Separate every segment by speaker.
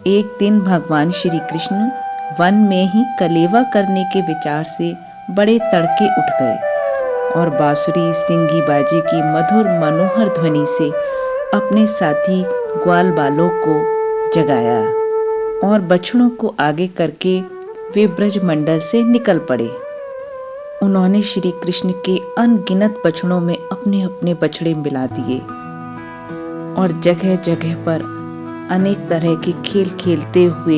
Speaker 1: एक दिन भगवान श्री कृष्ण वन में ही कलेवा करने के विचार से बड़े तड़के उठ गए और बांसुरी सिंगी बाजे की मधुर मनोहर ध्वनि से अपने साथी ग्वाल बालों को जगाया और बछड़ों को आगे करके वे ब्रजमंडल से निकल पड़े। उन्होंने श्री कृष्ण के अनगिनत बछड़ों में अपने अपने बछड़े मिला दिए और जगह जगह पर अनेक तरह के खेल खेलते हुए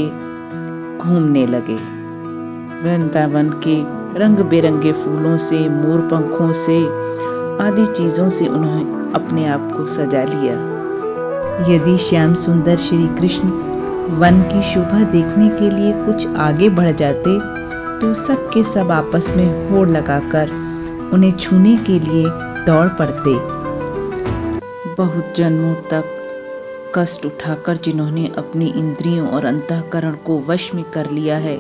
Speaker 1: घूमने लगे। वृंदावन के रंग बिरंगे फूलों से, मोर पंखों से आदि चीजों से उन्होंने अपने आप को सजा लिया। यदि श्याम सुंदर श्री कृष्ण वन की शोभा देखने के लिए कुछ आगे बढ़ जाते तो सब के सब आपस में होड़ लगाकर उन्हें छूने के लिए दौड़ पड़ते। बहुत जन्मों तक कष्ट उठाकर जिन्होंने अपनी इंद्रियों और अंतःकरण को वश में कर लिया है,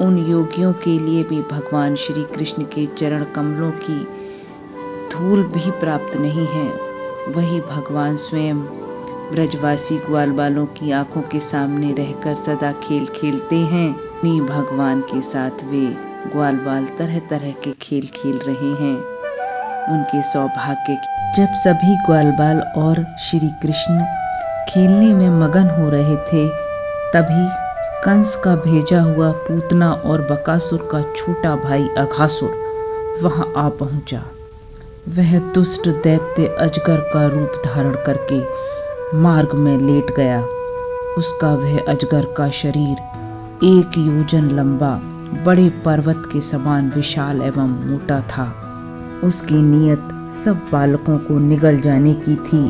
Speaker 1: उन योगियों के लिए भी भगवान श्री कृष्ण के चरण कमलों की धूल भी प्राप्त नहीं है। वही भगवान स्वयं ब्रजवासी ग्वाल बालों की आंखों के सामने रहकर सदा खेल खेलते हैं। उन्हीं भगवान के साथ वे ग्वाल बाल तरह तरह के खेल खेल रहे हैं। उनके सौभाग्य जब सभी ग्वाल बाल और श्री कृष्ण खेलने में मगन हो रहे थे, तभी कंस का भेजा हुआ पूतना और बकासुर का छोटा भाई अघासुर वहां आ पहुंचा। वह दुष्ट दैत्य अजगर का रूप धारण करके मार्ग में लेट गया। उसका वह अजगर का शरीर 1 योजन लंबा, बड़े पर्वत के समान विशाल एवं मोटा था। उसकी नीयत सब बालकों को निगल जाने की थी,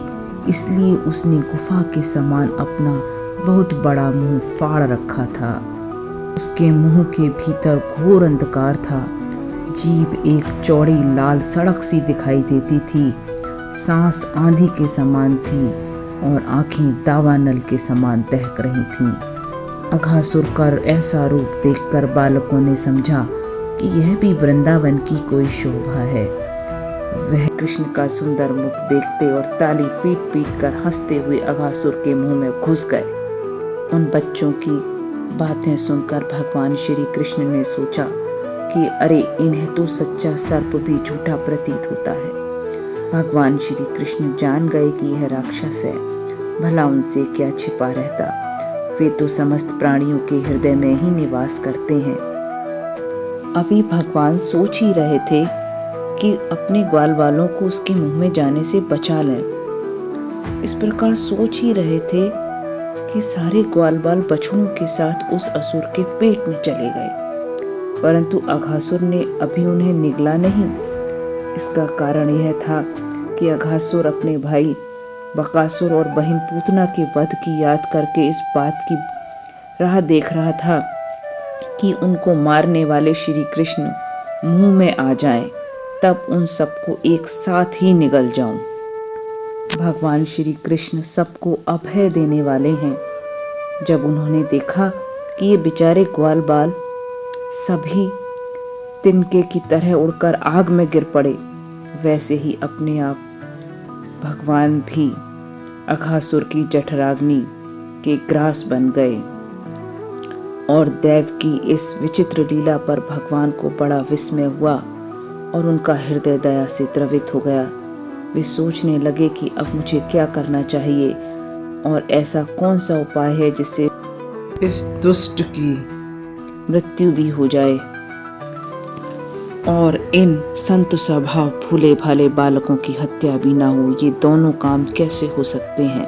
Speaker 1: इसलिए उसने गुफा के समान अपना बहुत बड़ा मुंह फाड़ रखा था। उसके मुंह के भीतर घोर अंधकार था। जीभ एक चौड़ी लाल सड़क सी दिखाई देती थी। सांस आंधी के समान थी और आंखें दावानल के समान दहक रही थीं। अघासुर का ऐसा रूप देखकर बालकों ने समझा कि यह भी वृंदावन की कोई शोभा है। वह कृष्ण का सुंदर मुख देखते और ताली पीट पीट कर हंसते हुए अघासुर के मुंह में घुस गए। उन बच्चों की बातें सुनकर भगवान श्री कृष्ण ने सोचा कि अरे, इन्हें तो सच्चा सर्प भी झूठा प्रतीत होता है। भगवान श्री कृष्ण जान गए कि यह राक्षस है, भला उनसे क्या छिपा रहता। वे तो समस्त प्राणियों के हृदय में ही निवास करते हैं। अभी भगवान सोच ही रहे थे कि अपने ग्वाल वालों को उसके मुंह में जाने से बचा लें। इस प्रकार सोच ही रहे थे कि सारे ग्वाल बाल बछड़ों के साथ उस असुर के पेट में चले गए, परंतु अघासुर ने अभी उन्हें निगला नहीं। इसका कारण यह था कि अघासुर अपने भाई बकासुर और बहन पूतना के वध की याद करके इस बात की राह देख रहा था कि उनको मारने वाले श्री कृष्ण मुंह में आ जाएं, तब उन सबको एक साथ ही निगल जाऊं। भगवान श्री कृष्ण सबको अभय देने वाले हैं। जब उन्होंने देखा कि ये बेचारे ग्वाल बाल सभी तिनके की तरह उड़कर आग में गिर पड़े, वैसे ही अपने आप भगवान भी अघासुर की जठराग्नि के ग्रास बन गए। और देव की इस विचित्र लीला पर भगवान को बड़ा विस्मय हुआ और उनका हृदय दया से द्रवित हो गया। वे सोचने लगे कि अब मुझे क्या करना चाहिए और ऐसा कौन सा उपाय है जिससे इस दुष्ट की मृत्यु भी हो जाए और इन संत स्वभाव भूले भाले बालकों की हत्या भी ना हो। ये दोनों काम कैसे हो सकते हैं?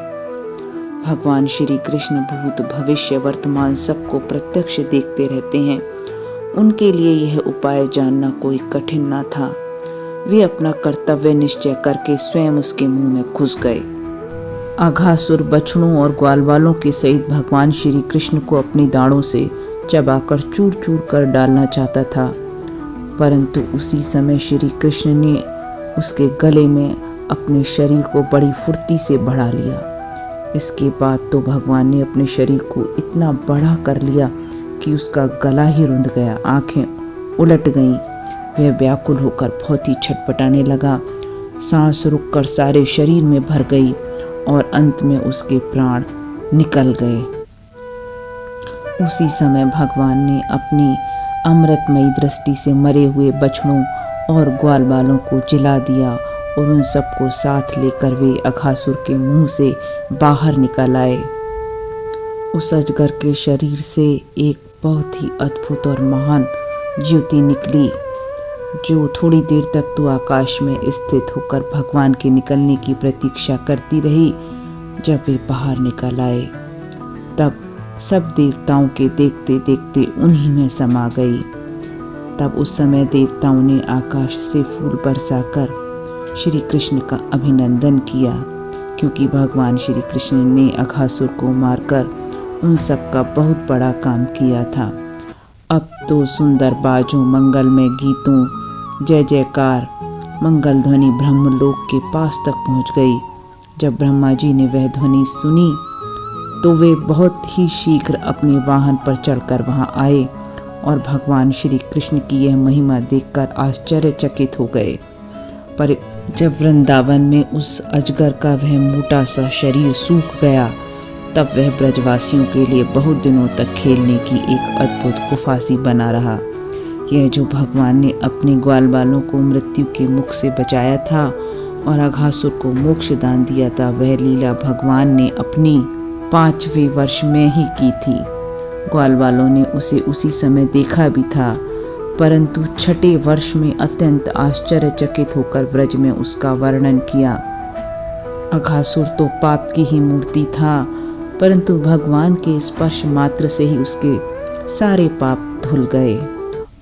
Speaker 1: भगवान श्री कृष्ण भूत भविष्य वर्तमान सबको प्रत्यक्ष देखते रहते हैं। उनके लिए यह उपाय जानना कोई कठिन ना था। वे अपना कर्तव्य निश्चय करके स्वयं उसके मुंह में घुस गए। अघासुर बछड़ों और ग्वालवालों के सहित भगवान श्री कृष्ण को अपनी दाढ़ों से चबाकर चूर चूर कर डालना चाहता था, परंतु उसी समय श्री कृष्ण ने उसके गले में अपने शरीर को बड़ी फुर्ती से बढ़ा लिया। इसके बाद तो भगवान ने अपने शरीर को इतना बड़ा कर लिया कि उसका गला ही रुंध गया, आंखें उलट गईं। वह व्याकुल होकर बहुत ही छटपटाने लगा। सांस रुककर सारे शरीर में भर गई और अंत में उसके प्राण निकल गए। उसी समय भगवान ने अपनी अमृतमयी दृष्टि से मरे हुए बछड़ों और ग्वाल बालों को जिला दिया और उन सबको साथ लेकर वे अघासुर के मुंह से बाहर निकल आए। उस अजगर के शरीर से एक बहुत ही अद्भुत और महान ज्योति निकली, जो थोड़ी देर तक तो आकाश में स्थित होकर भगवान के निकलने की प्रतीक्षा करती रही। जब वे बाहर निकल आए तब सब देवताओं के देखते देखते उन्हीं में समा गई। तब उस समय देवताओं ने आकाश से फूल बरसाकर श्री कृष्ण का अभिनंदन किया, क्योंकि भगवान श्री कृष्ण ने अघासुर को मारकर उन सब का बहुत बड़ा काम किया था। अब तो सुंदर बाजों, मंगलमय गीतों, जय जयकार, मंगल ध्वनि ब्रह्मलोक के पास तक पहुंच गई। जब ब्रह्मा जी ने वह ध्वनि सुनी तो वे बहुत ही शीघ्र अपने वाहन पर चढ़कर वहां आए और भगवान श्री कृष्ण की यह महिमा देखकर आश्चर्यचकित हो गए। पर जब वृंदावन में उस अजगर का वह मोटा सा शरीर सूख गया, तब वह ब्रजवासियों के लिए बहुत दिनों तक खेलने की एक अद्भुत गुफा सी बना रहा। यह जो भगवान ने अपने ग्वाल बालों को मृत्यु के मुख से बचाया था और अघासुर को मोक्ष दान दिया था, वह लीला भगवान ने अपनी 5वें वर्ष में ही की थी। ग्वाल बालों ने उसे उसी समय देखा भी था, परंतु 6ठे वर्ष में अत्यंत आश्चर्यचकित होकर ब्रज में उसका वर्णन किया। अघासुर तो पाप की ही मूर्ति था, परंतु भगवान के स्पर्श मात्र से ही उसके सारे पाप धुल गए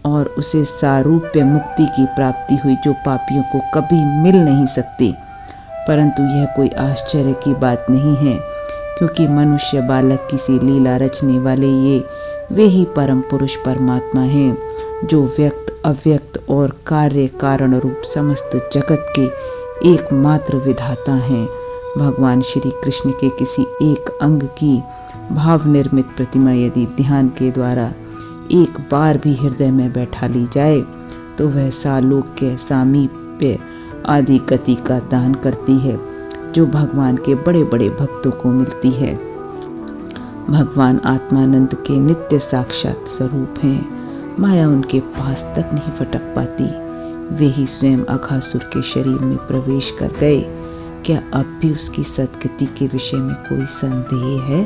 Speaker 1: और उसे सारूप्य मुक्ति की प्राप्ति हुई, जो पापियों को कभी मिल नहीं सकती। परंतु यह कोई आश्चर्य की बात नहीं है, क्योंकि मनुष्य बालक की सी लीला रचने वाले वे ही परम पुरुष परमात्मा हैं, जो व्यक्त, अव्यक्त और कार्य कारण रूप समस्त जगत के एकमात्र विधाता हैं। भगवान श्री कृष्ण के किसी एक अंग की भाव निर्मित प्रतिमा यदि ध्यान के द्वारा एक बार भी हृदय में बैठा ली जाए, तो वह सालोक्य, सामीप्य आदि गति का दान करती है, जो भगवान के बड़े बड़े भक्तों को मिलती है। भगवान आत्मानंद के नित्य साक्षात स्वरूप हैं। माया उनके पास तक नहीं फटक पाती। वे ही स्वयं अघासुर के शरीर में प्रवेश कर गए। क्या अब भी उसकी सद्गति के विषय में कोई संदेह है?